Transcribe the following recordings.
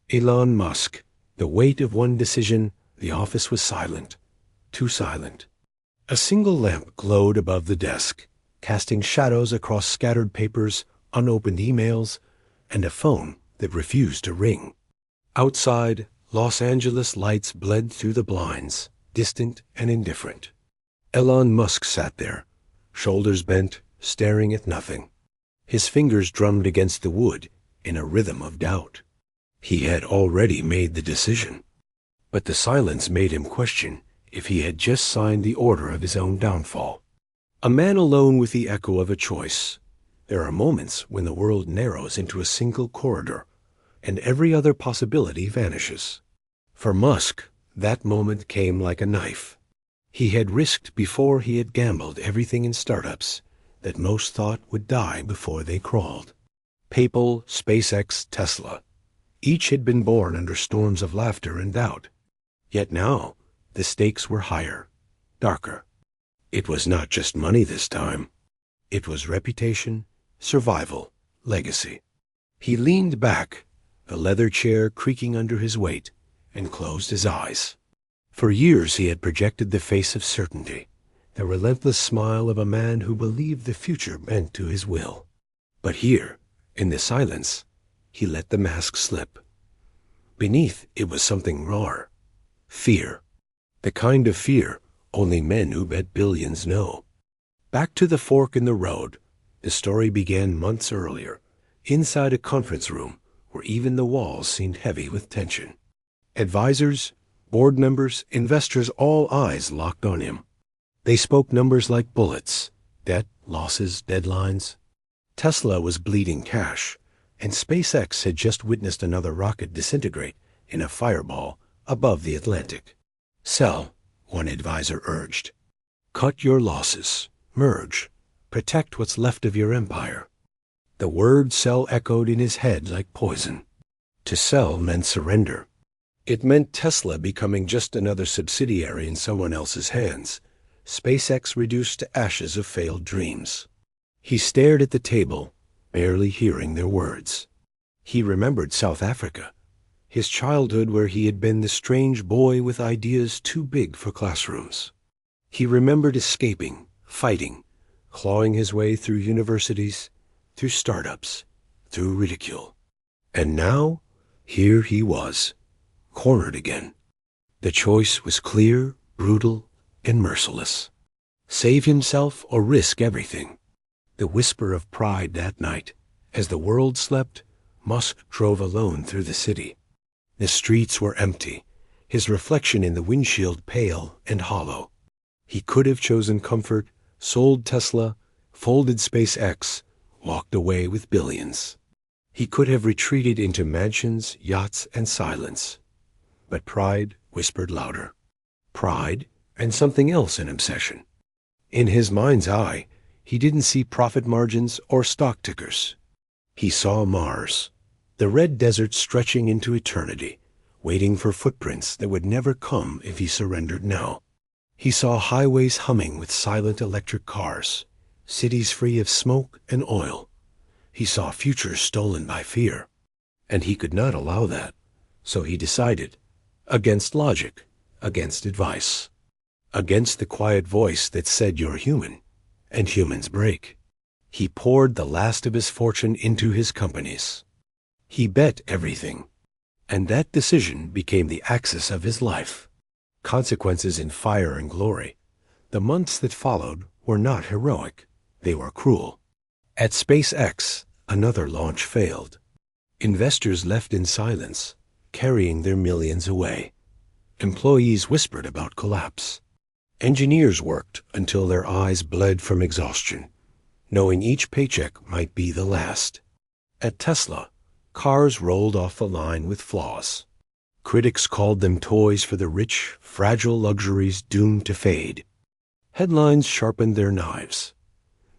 Elon Musk. The weight of one decision, the office was silent. Too silent. A single lamp glowed above the desk, casting shadows across scattered papers, unopened emails, and a phone that refused to ring. Outside, Los Angeles lights bled through the blinds, distant and indifferent. Elon Musk sat there, shoulders bent, staring at nothing. His fingers drummed against the wood in a rhythm of doubt. He had already made the decision. But the silence made him question if he had just signed the order of his own downfall. A man alone with the echo of a choice. There are moments when the world narrows into a single corridor, and every other possibility vanishes. For Musk, that moment came like a knife. He had risked before he had gambled everything in startups that most thought would die before they crawled. PayPal, SpaceX, Tesla. Each had been born under storms of laughter and doubt. Yet now, the stakes were higher, darker. It was not just money this time. It was reputation, survival, legacy. He leaned back, the leather chair creaking under his weight, and closed his eyes. For years he had projected the face of certainty, the relentless smile of a man who believed the future bent to his will. But here, in the silence, he let the mask slip. Beneath it was something rawer. Fear. The kind of fear only men who bet billions know. Back to the fork in the road, the story began months earlier, inside a conference room where even the walls seemed heavy with tension. Advisors, board members, investors, all eyes locked on him. They spoke numbers like bullets, debt, losses, deadlines. Tesla was bleeding cash, and SpaceX had just witnessed another rocket disintegrate in a fireball above the Atlantic. Sell, one advisor urged. Cut your losses, merge, protect what's left of your empire. The word sell echoed in his head like poison. To sell meant surrender. It meant Tesla becoming just another subsidiary in someone else's hands, SpaceX reduced to ashes of failed dreams. He stared at the table, barely hearing their words. He remembered South Africa, his childhood where he had been the strange boy with ideas too big for classrooms. He remembered escaping, fighting, clawing his way through universities, through startups, through ridicule. And now, here he was, cornered again. The choice was clear, brutal, and merciless. Save himself or risk everything. The whisper of pride that night. As the world slept, Musk drove alone through the city. The streets were empty, his reflection in the windshield pale and hollow. He could have chosen comfort, sold Tesla, folded SpaceX, walked away with billions. He could have retreated into mansions, yachts, and silence. But pride whispered louder. Pride and something else an obsession. In his mind's eye, he didn't see profit margins or stock tickers. He saw Mars, the red desert stretching into eternity, waiting for footprints that would never come if he surrendered now. He saw highways humming with silent electric cars, cities free of smoke and oil. He saw futures stolen by fear, and he could not allow that. So he decided, against logic, against advice, against the quiet voice that said you're human, and humans break. He poured the last of his fortune into his companies. He bet everything, and that decision became the axis of his life. Consequences in fire and glory. The months that followed were not heroic. They were cruel. At SpaceX, another launch failed. Investors left in silence, carrying their millions away. Employees whispered about collapse. Engineers worked until their eyes bled from exhaustion, knowing each paycheck might be the last. At Tesla, cars rolled off the line with flaws. Critics called them toys for the rich, fragile luxuries doomed to fade. Headlines sharpened their knives.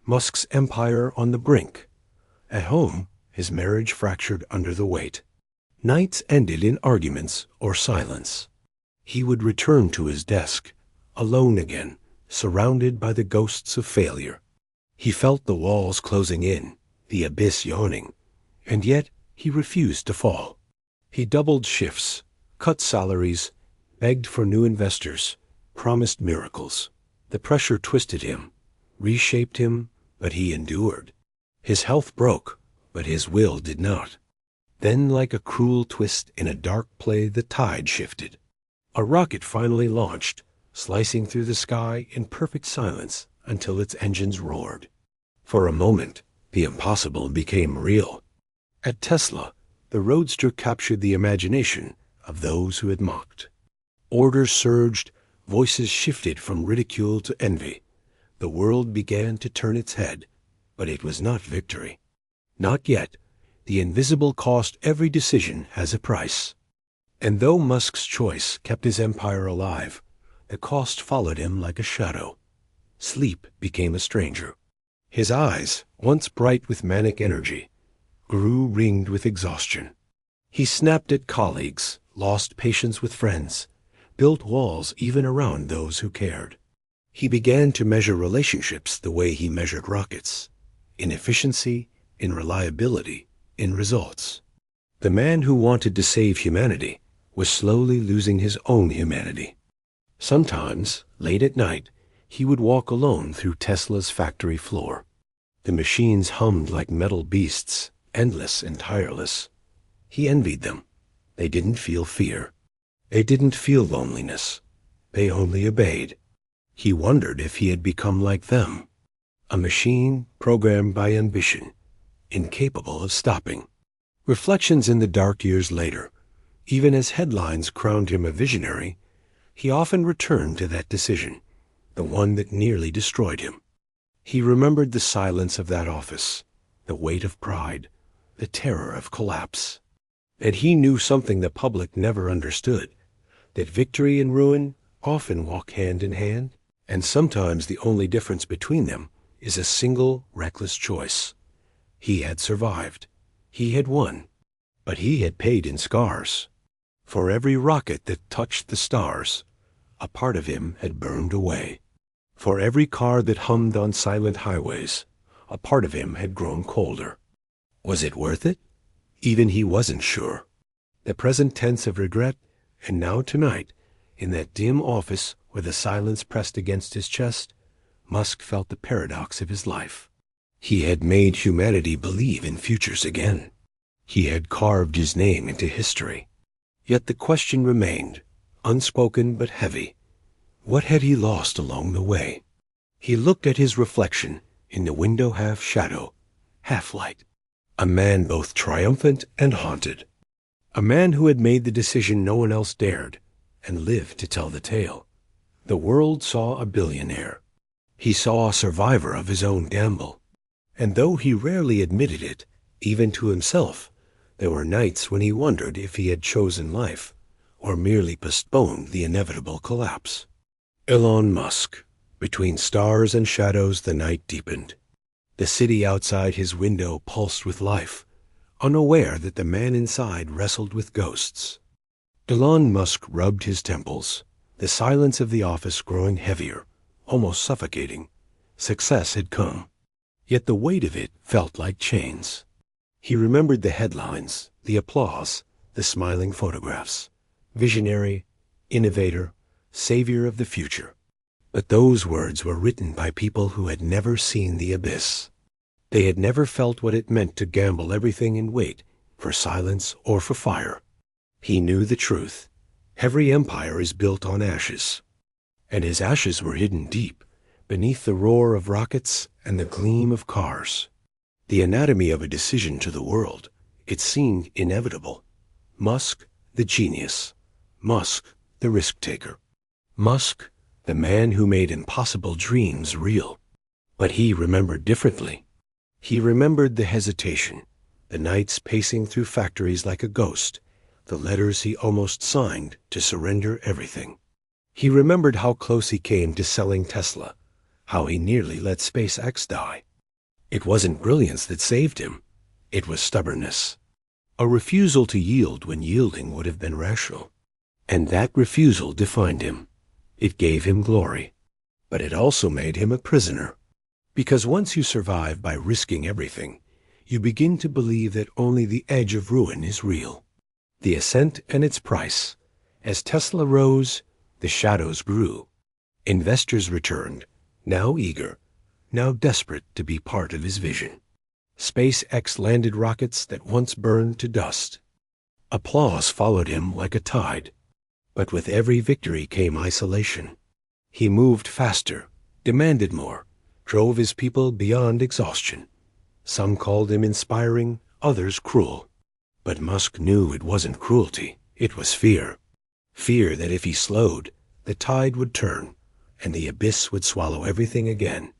Musk's empire on the brink. At home, his marriage fractured under the weight. Nights ended in arguments or silence. He would return to his desk, alone again, surrounded by the ghosts of failure. He felt the walls closing in, the abyss yawning, and yet he refused to fall. He doubled shifts, cut salaries, begged for new investors, promised miracles. The pressure twisted him, reshaped him, but he endured. His health broke, but his will did not. Then, like a cruel twist in a dark play, the tide shifted. A rocket finally launched, slicing through the sky in perfect silence until its engines roared. For a moment, the impossible became real. At Tesla, the Roadster captured the imagination of those who had mocked. Orders surged, voices shifted from ridicule to envy. The world began to turn its head, but it was not victory. Not yet. The invisible cost every decision has a price. And though Musk's choice kept his empire alive, the cost followed him like a shadow. Sleep became a stranger. His eyes, once bright with manic energy, grew ringed with exhaustion. He snapped at colleagues, lost patience with friends, built walls even around those who cared. He began to measure relationships the way he measured rockets, in efficiency, in reliability, in results. The man who wanted to save humanity was slowly losing his own humanity. Sometimes, late at night, he would walk alone through Tesla's factory floor. The machines hummed like metal beasts, endless and tireless. He envied them. They didn't feel fear. They didn't feel loneliness. They only obeyed. He wondered if he had become like them, a machine programmed by ambition, incapable of stopping. Reflections in the dark years later, even as headlines crowned him a visionary, he often returned to that decision, the one that nearly destroyed him. He remembered the silence of that office, the weight of pride, the terror of collapse. And he knew something the public never understood, that victory and ruin often walk hand in hand, and sometimes the only difference between them is a single reckless choice. He had survived. He had won. But he had paid in scars. For every rocket that touched the stars, a part of him had burned away. For every car that hummed on silent highways, a part of him had grown colder. Was it worth it? Even he wasn't sure. The present tense of regret, and now tonight, in that dim office where the silence pressed against his chest, Musk felt the paradox of his life. He had made humanity believe in futures again. He had carved his name into history. Yet the question remained, unspoken but heavy. What had he lost along the way? He looked at his reflection in the window half shadow, half light. A man both triumphant and haunted. A man who had made the decision no one else dared, and lived to tell the tale. The world saw a billionaire. He saw a survivor of his own gamble. And though he rarely admitted it, even to himself, there were nights when he wondered if he had chosen life, or merely postponed the inevitable collapse. Elon Musk. Between stars and shadows the night deepened. The city outside his window pulsed with life, unaware that the man inside wrestled with ghosts. Elon Musk rubbed his temples, the silence of the office growing heavier, almost suffocating. Success had come, yet the weight of it felt like chains. He remembered the headlines, the applause, the smiling photographs. Visionary, innovator, savior of the future. But those words were written by people who had never seen the abyss. They had never felt what it meant to gamble everything and wait for silence or for fire. He knew the truth. Every empire is built on ashes. And his ashes were hidden deep, beneath the roar of rockets and the gleam of cars. The anatomy of a decision to the world. It seemed inevitable. Musk, the genius. Musk, the risk-taker. Musk, the man who made impossible dreams real. But he remembered differently. He remembered the hesitation, the nights pacing through factories like a ghost, the letters he almost signed to surrender everything. He remembered how close he came to selling Tesla, how he nearly let SpaceX die. It wasn't brilliance that saved him. It was stubbornness. A refusal to yield when yielding would have been rational. And that refusal defined him. It gave him glory. But it also made him a prisoner. Because once you survive by risking everything, you begin to believe that only the edge of ruin is real. The ascent and its price. As Tesla rose, the shadows grew. Investors returned, now eager, now desperate to be part of his vision. SpaceX landed rockets that once burned to dust. Applause followed him like a tide. But with every victory came isolation. He moved faster, demanded more, drove his people beyond exhaustion. Some called him inspiring, others cruel. But Musk knew it wasn't cruelty, it was fear. Fear that if he slowed, the tide would turn, and the abyss would swallow everything again.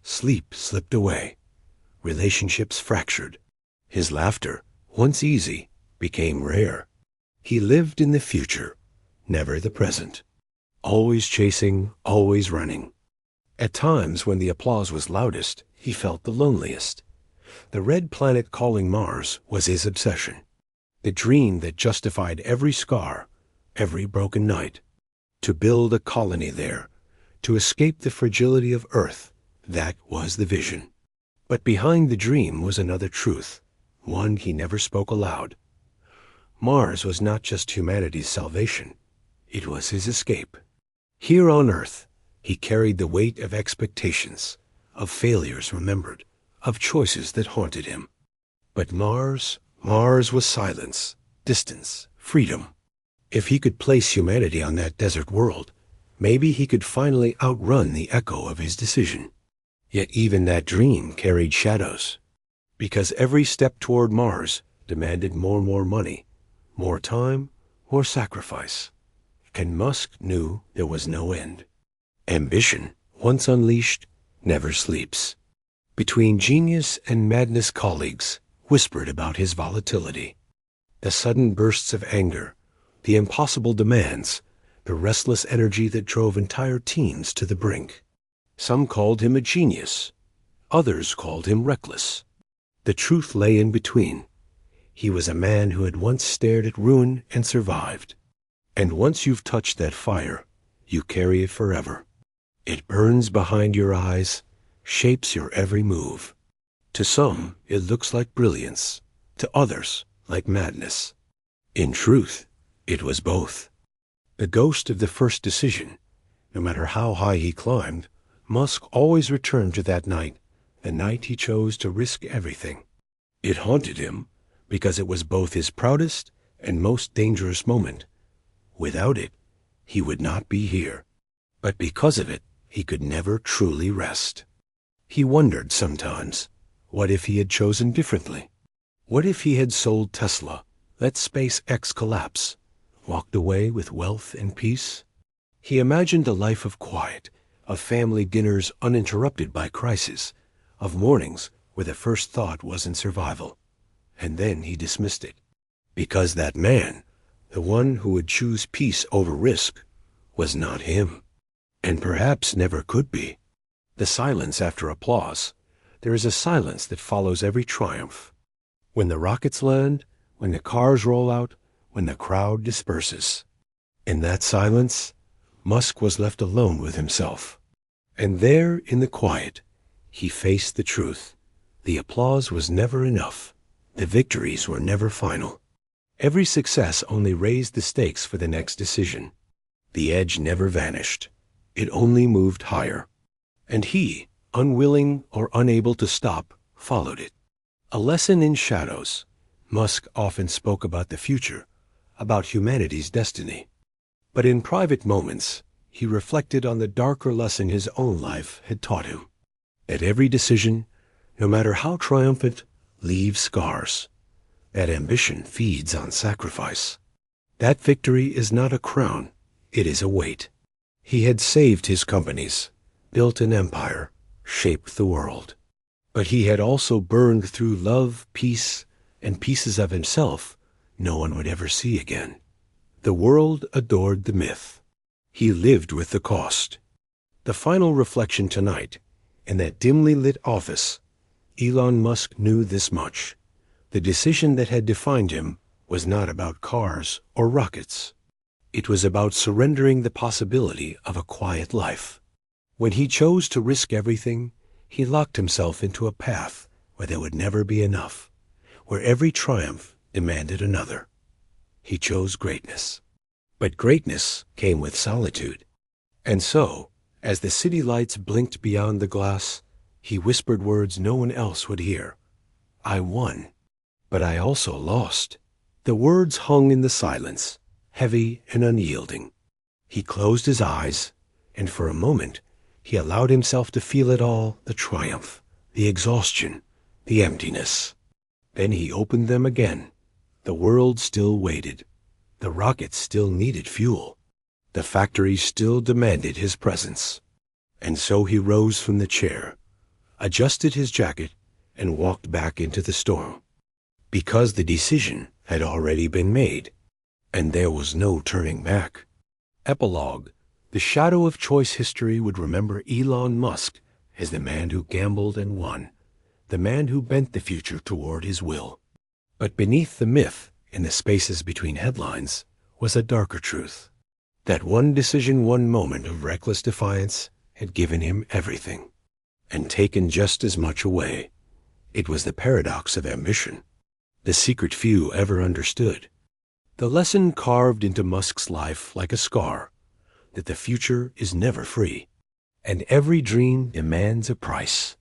Sleep slipped away. Relationships fractured. His laughter, once easy, became rare. He lived in the future, never the present. Always chasing, always running. At times when the applause was loudest, he felt the loneliest. The red planet calling Mars was his obsession. The dream that justified every scar, every broken night. To build a colony there, to escape the fragility of Earth, that was the vision. But behind the dream was another truth, one he never spoke aloud. Mars was not just humanity's salvation, it was his escape. Here on Earth, he carried the weight of expectations, of failures remembered, of choices that haunted him. But Mars was silence, distance, freedom. If he could place humanity on that desert world, maybe he could finally outrun the echo of his decision. Yet even that dream carried shadows, because every step toward Mars demanded more money, more time, more sacrifice. And Musk knew there was no end. Ambition, once unleashed, never sleeps. Between genius and madness, colleagues whispered about his volatility. The sudden bursts of anger, the impossible demands, the restless energy that drove entire teams to the brink. Some called him a genius. Others called him reckless. The truth lay in between. He was a man who had once stared at ruin and survived. And once you've touched that fire, you carry it forever. It burns behind your eyes, shapes your every move. To some, it looks like brilliance. To others, like madness. In truth, it was both. The ghost of the first decision, no matter how high he climbed, Musk always returned to that night, the night he chose to risk everything. It haunted him because it was both his proudest and most dangerous moment. Without it, he would not be here. But because of it, he could never truly rest. He wondered sometimes, what if he had chosen differently? What if he had sold Tesla, let SpaceX collapse, walked away with wealth and peace? He imagined a life of quiet, of family dinners uninterrupted by crisis, of mornings where the first thought wasn't survival. And then he dismissed it. Because that man, the one who would choose peace over risk, was not him. And perhaps never could be. The silence after applause. There is a silence that follows every triumph. When the rockets land, when the cars roll out, when the crowd disperses. In that silence, Musk was left alone with himself. And there, in the quiet, he faced the truth. The applause was never enough. The victories were never final. Every success only raised the stakes for the next decision. The edge never vanished. It only moved higher. And he, unwilling or unable to stop, followed it. A lesson in shadows. Musk often spoke about the future, about humanity's destiny. But in private moments, he reflected on the darker lesson his own life had taught him. That every decision, no matter how triumphant, leaves scars. That ambition feeds on sacrifice. That victory is not a crown, it is a weight. He had saved his companies, built an empire, shaped the world. But he had also burned through love, peace, and pieces of himself no one would ever see again. The world adored the myth. He lived with the cost. The final reflection tonight, in that dimly lit office, Elon Musk knew this much. The decision that had defined him was not about cars or rockets. It was about surrendering the possibility of a quiet life. When he chose to risk everything, he locked himself into a path where there would never be enough, where every triumph demanded another. He chose greatness. But greatness came with solitude. And so, as the city lights blinked beyond the glass, he whispered words no one else would hear. I won, but I also lost. The words hung in the silence, heavy and unyielding. He closed his eyes, and for a moment he allowed himself to feel it all, the triumph, the exhaustion, the emptiness. Then he opened them again. The world still waited. The rockets still needed fuel. The factory still demanded his presence. And so he rose from the chair, adjusted his jacket, and walked back into the storm. Because the decision had already been made, and there was no turning back. Epilogue. The shadow of choice history would remember Elon Musk as the man who gambled and won, the man who bent the future toward his will. But beneath the myth, in the spaces between headlines, was a darker truth. That one decision, one moment of reckless defiance had given him everything, and taken just as much away. It was the paradox of ambition, the secret few ever understood. The lesson carved into Musk's life like a scar, that the future is never free, and every dream demands a price.